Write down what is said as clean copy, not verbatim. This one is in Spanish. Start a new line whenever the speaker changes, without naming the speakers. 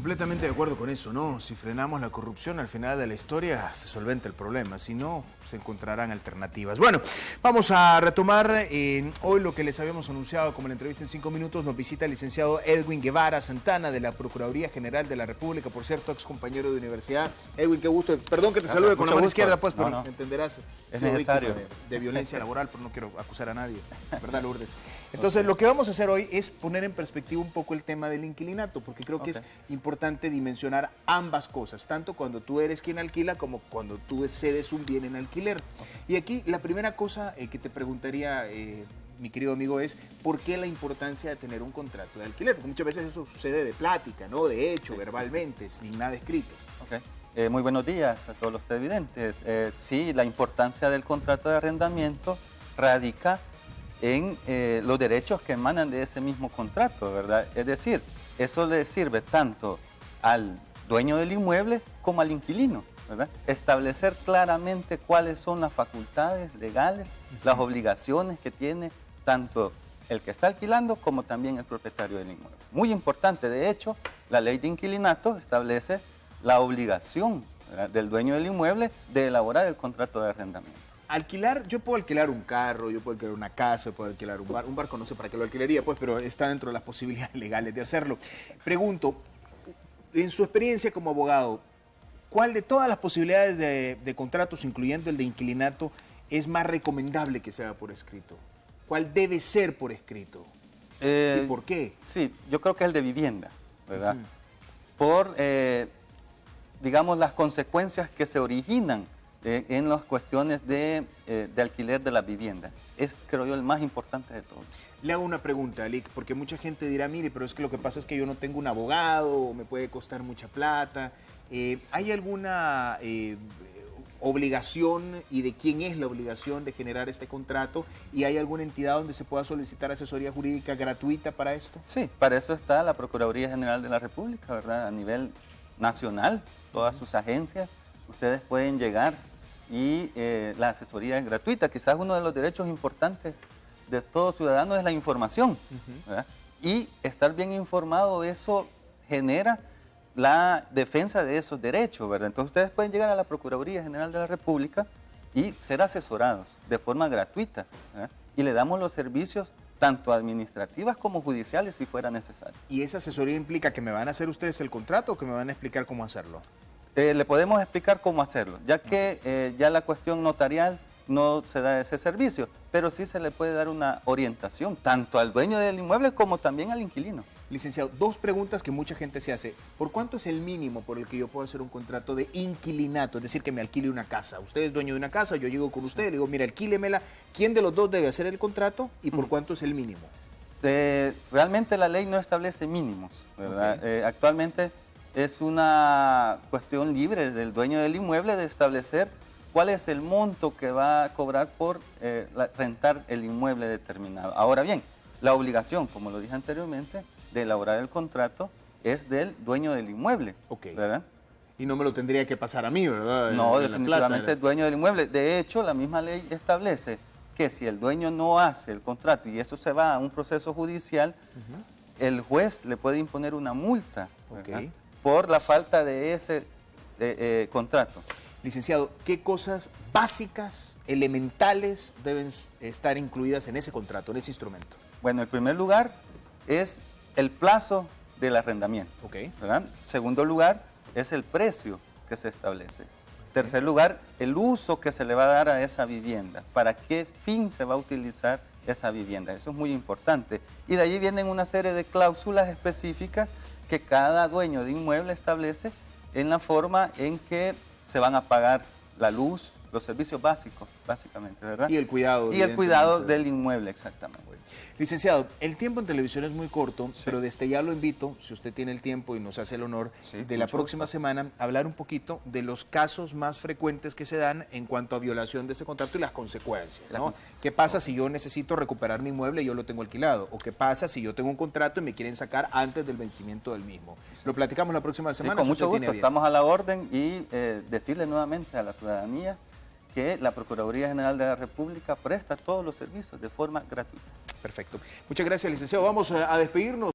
Completamente de acuerdo con eso, ¿no? Si frenamos la corrupción, al final de la historia se solventa el problema, si no, se encontrarán alternativas. Bueno, vamos a retomar hoy lo que les habíamos anunciado como la entrevista en 5 minutos. Nos visita el licenciado Edwin Guevara Santana de la Procuraduría General de la República, por cierto, ex compañero de universidad. Edwin, qué gusto. Perdón que te salude con la mano izquierda, pues, pero no. Entenderás.
Es necesario.
De violencia laboral, pero no quiero acusar a nadie, ¿verdad, Lourdes? Entonces, lo que vamos a hacer hoy es poner en perspectiva un poco el tema del inquilinato, porque creo que es importante dimensionar ambas cosas, tanto cuando tú eres quien alquila como cuando tú cedes un bien en alquiler. Y aquí la primera cosa que te preguntaría, mi querido amigo, es ¿por qué la importancia de tener un contrato de alquiler? Porque muchas veces eso sucede de plática, ¿no? De hecho, verbalmente, sin nada escrito.
Muy buenos días a todos los televidentes. Sí, la importancia del contrato de arrendamiento radica en los derechos que emanan de ese mismo contrato, ¿verdad? Es decir, eso le sirve tanto al dueño del inmueble como al inquilino, ¿verdad? Establecer claramente cuáles son las facultades legales, las obligaciones que tiene tanto el que está alquilando como también el propietario del inmueble. Muy importante, de hecho, la ley de inquilinato establece la obligación, ¿verdad?, del dueño del inmueble de elaborar el contrato de arrendamiento.
Alquilar, yo puedo alquilar un carro, yo puedo alquilar una casa, puedo alquilar un barco, no sé para qué lo alquilaría, pues, pero está dentro de las posibilidades legales de hacerlo. Pregunto, en su experiencia como abogado, ¿cuál de todas las posibilidades de contratos, incluyendo el de inquilinato, es más recomendable que sea por escrito? ¿Cuál debe ser por escrito? ¿Y por qué?
Sí, yo creo que el de vivienda, ¿verdad? Por, digamos, las consecuencias que se originan en las cuestiones de alquiler de la vivienda. Es, creo yo, el más importante de todos.
Le hago una pregunta, Alic, porque mucha gente dirá, mire, pero es que lo que pasa es que yo no tengo un abogado, me puede costar mucha plata. ¿Hay alguna obligación y de quién es la obligación de generar este contrato? ¿Y hay alguna entidad donde se pueda solicitar asesoría jurídica gratuita para esto?
Sí, para eso está la Procuraduría General de la República, ¿verdad? A nivel nacional, todas sus agencias, ustedes pueden llegar y la asesoría es gratuita. Quizás uno de los derechos importantes de todo ciudadano es la información, ¿verdad? Y estar bien informado, eso genera la defensa de esos derechos, ¿verdad? Entonces ustedes pueden llegar a la Procuraduría General de la República y ser asesorados de forma gratuita, ¿verdad? Y le damos los servicios tanto administrativas como judiciales si fuera necesario.
¿Y esa asesoría implica que me van a hacer ustedes el contrato o que me van a explicar cómo hacerlo?
Le podemos explicar cómo hacerlo, ya que ya la cuestión notarial no se da ese servicio, pero sí se le puede dar una orientación tanto al dueño del inmueble como también al inquilino.
Licenciado, dos preguntas que mucha gente se hace. ¿Por cuánto es el mínimo por el que yo puedo hacer un contrato de inquilinato? Es decir, que me alquile una casa. Usted es dueño de una casa, yo llego con usted, le digo, mira, alquílemela. ¿Quién de los dos debe hacer el contrato y por cuánto es el mínimo?
Realmente la ley no establece mínimos, ¿verdad? Actualmente es una cuestión libre del dueño del inmueble de establecer cuál es el monto que va a cobrar por rentar el inmueble determinado. Ahora bien, la obligación, como lo dije anteriormente, de elaborar el contrato es del dueño del inmueble, ¿verdad?
Y no me lo tendría que pasar a mí, ¿verdad?
No, definitivamente el dueño del inmueble. De hecho, la misma ley establece que si el dueño no hace el contrato y eso se va a un proceso judicial, el juez le puede imponer una multa por la falta de ese contrato.
Licenciado, ¿qué cosas básicas, elementales, deben estar incluidas en ese contrato, en ese instrumento?
Bueno, en primer lugar es el plazo del arrendamiento, ¿verdad? Segundo lugar es el precio que se establece. Tercer lugar, el uso que se le va a dar a esa vivienda, para qué fin se va a utilizar esa vivienda, eso es muy importante. Y de allí vienen una serie de cláusulas específicas que cada dueño de inmueble establece en la forma en que se van a pagar la luz, los servicios básicos, básicamente, ¿verdad?
Y el cuidado.
Y el cuidado del inmueble, exactamente.
Licenciado, el tiempo en televisión es muy corto, pero desde ya lo invito, si usted tiene el tiempo y nos hace el honor, de la próxima semana, a hablar un poquito de los casos más frecuentes que se dan en cuanto a violación de ese contrato y las consecuencias, ¿no? ¿Qué pasa si yo necesito recuperar mi inmueble y yo lo tengo alquilado? ¿O qué pasa si yo tengo un contrato y me quieren sacar antes del vencimiento del mismo? Lo platicamos la próxima semana.
Con mucho gusto, estamos a la orden y decirle nuevamente a la ciudadanía que la Procuraduría General de la República presta todos los servicios de forma gratuita.
Perfecto. Muchas gracias, licenciado. Vamos a despedirnos.